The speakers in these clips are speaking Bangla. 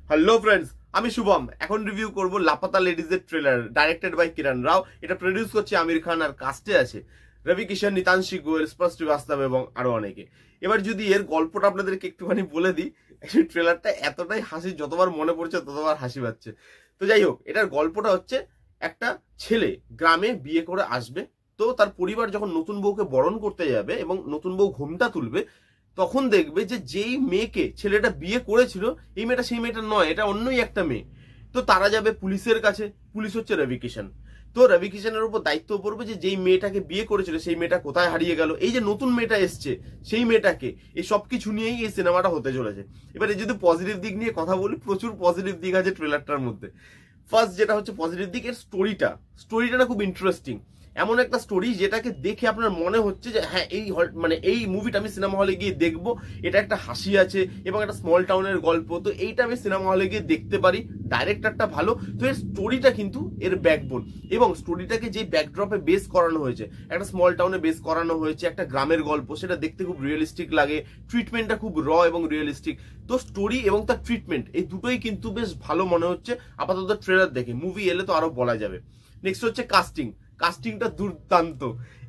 হ্যালো ফ্রেন্ডস, আমি শুভম। এখন রিভিউ করব লাপাতা লেডিজের ট্রেলার, ডাইরেক্টেড বাই কিরণ রাও। এটা প্রডিউস করছে আমির খান, আর কাস্টে আছে রবি কিষান, নিতাংশী গোয়েল, স্পষ্ট শ্রীবাস্তব এবং আরো অনেকে। এবার যদি এর গল্পটা আপনাদেরকে একটুখানি বলে দিই, ট্রেলারটা এতটাই হাসি, যতবার মনে পড়ছে ততবার হাসি পাচ্ছে। তো যাই হোক, এটার গল্পটা হচ্ছে একটা ছেলে গ্রামে বিয়ে করে আসবে, তো তার পরিবার যখন নতুন বউকে বরণ করতে যাবে এবং নতুন বউ ঘোমটা তুলবে, তখন দেখবে যে যেই মেয়েকে ছেলেটা বিয়ে করেছিল, এই মেয়েটা সেই মেয়েটা নয়, এটা অন্যই একটা মেয়ে। তো তারা যাবে পুলিশের কাছে। পুলিশ হচ্ছে রবি কিষান। তো রবি কিষানের উপর দায়িত্ব পড়বে যে যেই মেয়েটাকে বিয়ে করেছিল সেই মেয়েটা কোথায় হারিয়ে গেল, এই যে নতুন মেয়েটা এসছে সেই মেয়েটাকে, এই সবকিছু নিয়েই এই সিনেমাটা হতে চলেছে। এবারে যদি পজিটিভ দিক নিয়ে কথা বলি, প্রচুর পজিটিভ দিক আছে ট্রেলারটার মধ্যে। ফার্স্ট যেটা হচ্ছে পজিটিভ দিক, এর স্টোরিটা না খুব ইন্টারেস্টিং। এমন একটা স্টোরি যেটাকে দেখে আপনার মনে হচ্ছে যে হ্যাঁ, এই মুভিটা আমি সিনেমা হলে গিয়ে দেখবো। এটা একটা হাসি আছে এবং একটা স্মল টাউনের গল্প, তো এইটা আমি সিনেমা হলে গিয়ে দেখতে পারি। ডাইরেক্টরটা ভালো, তো এর স্টোরিটা কিন্তু এর ব্যাকবোন, এবং স্টোরিটাকে যে ব্যাকড্রপে বেস করানো হয়েছে, একটা স্মল টাউনে বেস করানো হয়েছে, একটা গ্রামের গল্প, সেটা দেখতে খুব রিয়েলিস্টিক লাগে। ট্রিটমেন্টটা খুব র এবং রিয়েলিস্টিক। তো স্টোরি এবং তার ট্রিটমেন্ট, এই দুটোই কিন্তু বেশ ভালো মনে হচ্ছে আপাতত ট্রেলার দেখে। মুভি এলে তো আরো বলা যাবে। নেক্সট হচ্ছে কাস্টিংটা দুর্দান্ত।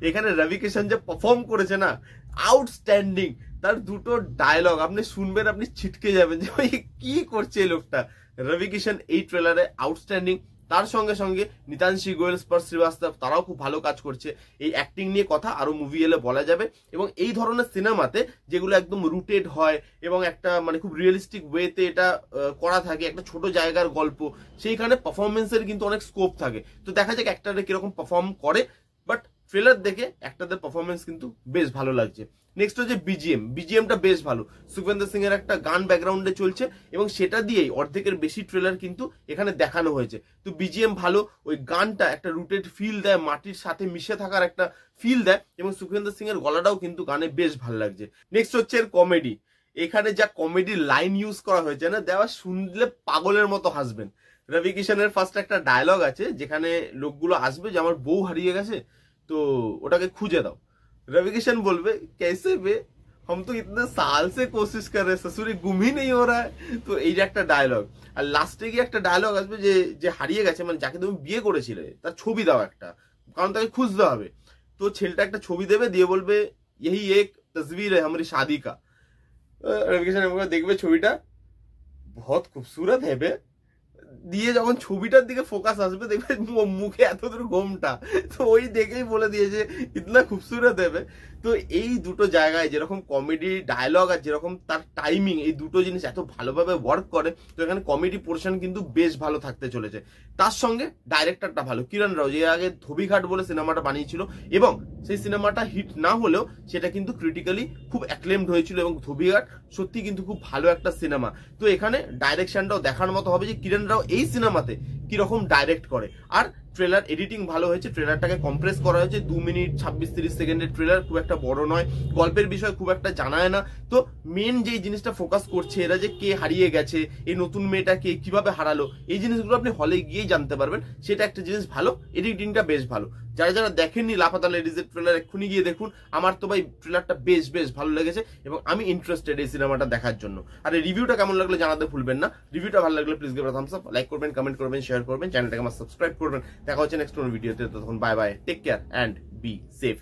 এখানে রবি কিষান যে পারফর্ম করেছে না, আউটস্ট্যান্ডিং। তার দুটো ডায়লগ আপনি শুনবেন, আপনি ছিটকে যাবেন যে ভাই কি করছে এই লোকটা। রবি কিষান এই ট্রেলারে আউটস্ট্যান্ডিং। তার সঙ্গে সঙ্গে নিতাংশী গোয়েল, স্পষ্ট শ্রীবাস্তব, তারাও খুব ভালো কাজ করছে। এই অ্যাক্টিং নিয়ে কথা আরো মুভি এলে বলা যাবে। এবং এই ধরনের সিনেমাতে যেগুলো একদম রুটেড হয় এবং একটা মানে খুব রিয়েলিস্টিক ওয়েতে এটা করা থাকে, একটা ছোট জায়গার গল্প, সেইখানে পারফরমেন্সের কিন্তু অনেক স্কোপ থাকে। তো দেখা যাক অ্যাক্টররা কিরকম পারফর্ম করে, বাট ট্রেলার দেখে অ্যাক্টরদের পারফরমেন্স কিন্তু বেশ ভালো লাগছে। নেক্সট হচ্ছে বিজিএমটা বেশ ভালো। সুখবিন্দর সিং এর একটা গান ব্যাকগ্রাউন্ডে চলছে এবং সেটা দিয়েই অর্ধেকের বেশি ট্রেলার কিন্তু এখানে দেখানো হয়েছে। তো বিজিএম ভালো, ওই গানটা একটা রুটেড ফিল দেয়, মাটির সাথে মিশে থাকার একটা ফিল দেয়, এবং সুখবিন্দর সিং এর গলাটাও কিন্তু গানে বেশ ভালো লাগছে। নেক্সট হচ্ছে এর কমেডি। এখানে যা কমেডি লাইন ইউজ করা হয়েছে না, দেওয়া শুনলে পাগলের মতো হাসবেন। রবি কিষানের ফার্স্ট একটা ডায়লগ আছে যেখানে লোকগুলো আসবে যে আমার বউ হারিয়ে গেছে, তো ওটাকে খুঁজে দাও। रवि किशन बोलबे कैसे बे, हम तो इतने साल से कोशिश कर रहे, ससुरी गुम ही नहीं हो रहा है। তো এই যে একটা ডায়লগ, আর লাস্টে গিয়ে একটা ডায়লগ আসবে যে যে হারিয়ে গেছে, মানে যাকে তুমি বিয়ে করেছিলে তার ছবি দাও একটা, কারণ তাকে খুঁজতে হবে। তো ছেলেটা একটা ছবি দেবে, দিয়ে বলবে यही एक तस्वीर है हमारी शादी का। রবি কিষান দেখবে ছবিটা, बहुत खूबसूरत है बे, দিয়ে যখন ছবিটার দিকে ফোকাস আসবে দেখবে মুখে এতদূর ঘোমটা, তো ওই দেখেই বলে দিয়েছে ইতনা খুবসুরত হবে। তো এই দুটো জায়গায় যেরকম কমেডি ডায়লগ আর যেরকম তার টাইমিং, এই দুটো জিনিস এত ভালোভাবে ওয়ার্ক করে, তো এখানে কমেডি পোর্শন কিন্তু বেশ ভালো থাকতে চলেছে। তার সঙ্গে ডাইরেক্টরটা ভালো, কিরণ রাও, যে আগে ধোবিঘাট বলে সিনেমাটা বানিয়েছিল, এবং সেই সিনেমাটা হিট না হলেও সেটা কিন্তু ক্রিটিক্যালি খুব অ্যাক্লেমড হয়েছিল, এবং ধোবিঘাট সত্যি কিন্তু খুব ভালো একটা সিনেমা। তো এখানে ডাইরেকশনটাও দেখার মতো হবে যে কিরণ রাও এই সিনেমাতে কিরকম ডাইরেক্ট করে। আর ট্রেলার এডিটিং ভালো হয়েছে, ট্রেলারটাকে কম্প্রেস করা হয়েছে, 2 মিনিট 26-30 সেকেন্ডের ট্রেলার, খুব একটা বড় নয়, গল্পের বিষয় খুব একটা জানায় না। তো মেন যেই জিনিসটা ফোকাস করছে এরা, যে কে হারিয়ে গেছে, এই নতুন মেয়েটাকে কিভাবে হারালো, এই জিনিসগুলো আপনি হলে গিয়েই জানতে পারবেন, সেটা একটা জিনিস ভালো। এডিটিংটা বেশ ভালো। যারা যারা দেখেননি লাপাতা লেডিজের ট্রেলার, এক্ষুনি গিয়ে দেখুন। আমার তো ভাই ট্রেলারটা বেশ ভালো লেগেছে এবং আমি ইন্টারেস্টেড এই সিনেমাটা দেখার জন্য। আর এই রিভিউটা কেমন লাগলে জানাতে ভুলবেন না। রিভিউটা ভালো লাগলে please give a Thums up, like করবেন, কমেন্ট করবেন, শেয়ার করবেন, চ্যানেলটাকে আমার সাবস্ক্রাইব করবেন। দেখা হচ্ছে নেক্সট কোন ভিডিওতে। তখন bye bye, take care and be safe.